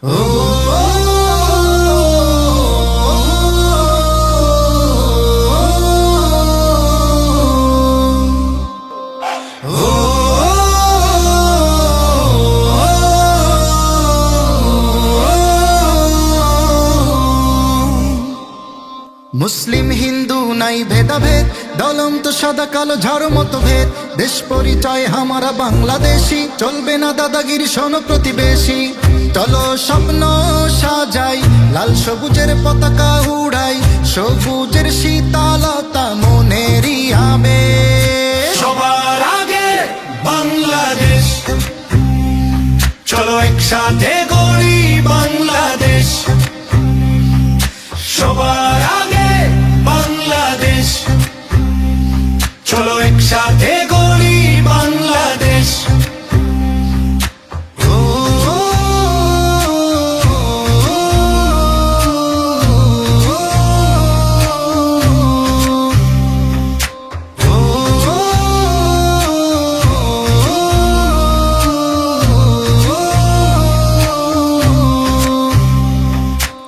মুসলিম হিন্দু নাই ভেদাভেদ, দলন্ত সাদা কালো ঝাড় মতো ভেদ। দেশ পরিচয় হামারা বাংলাদেশি, চলবে না দাদাগিরি শোনো প্রতিবেশী। চলো স্বপ্ন সাজাই, লাল সবুজের পতাকা উড়াই, সবুজের শীতলতা মনেরই আবেশ। সবার আগে বাংলাদেশ, চলো একসাথে গড়ি বাংলাদেশ। সবার আগে বাংলাদেশ, চলো একসাথে গড়ি বাংলাদেশ।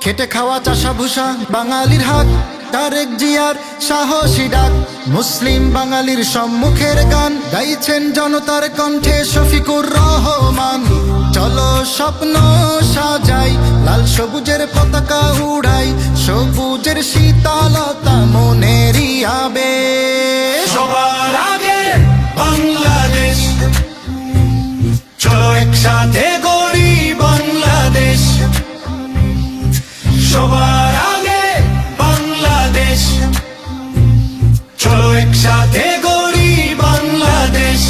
খেটে খাওয়া চাষা ভুষা বাঙালির হাক, তারেক জিয়ার সাহসী ডাক। মুসলিম বাঙালির সম্মুখের গান গাইছেন জনতার কণ্ঠে শফিকুর রহমান। চলো স্বপ্ন সাজাই, লাল সবুজের পতাকা উড়াই, সবুজের শীতলতা মনেরই আবেশ। সবার আগে বাংলাদেশ, চলো একসাথে গড়ি বাংলাদেশ। সবার আগে বাংলাদেশ, চলো একসাথে গড়ি বাংলাদেশ।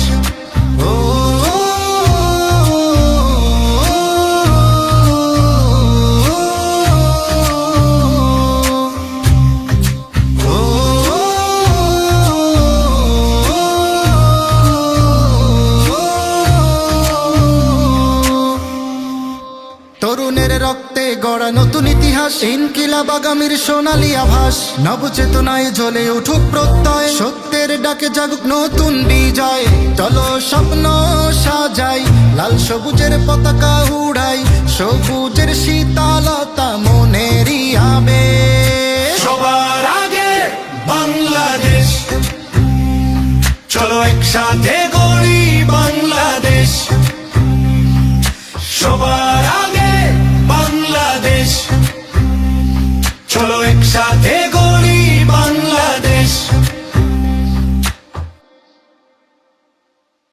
তরুণের রক্তে গড়া নতুন ইতিহাস, ইনকিলাব আগামীর সোনালী আভাস। নবচেতনায় জ্বলে উঠুক প্রত্যয়, সত্যের ডাকে জাগুক নতুন বিজয়। চলো স্বপ্ন সাজাই, লাল সবুজের পতাকা উড়াই, সবুজের শীতলতা মনেরই আবেশ। সবার আগে বাংলাদেশ, চলো একসাথে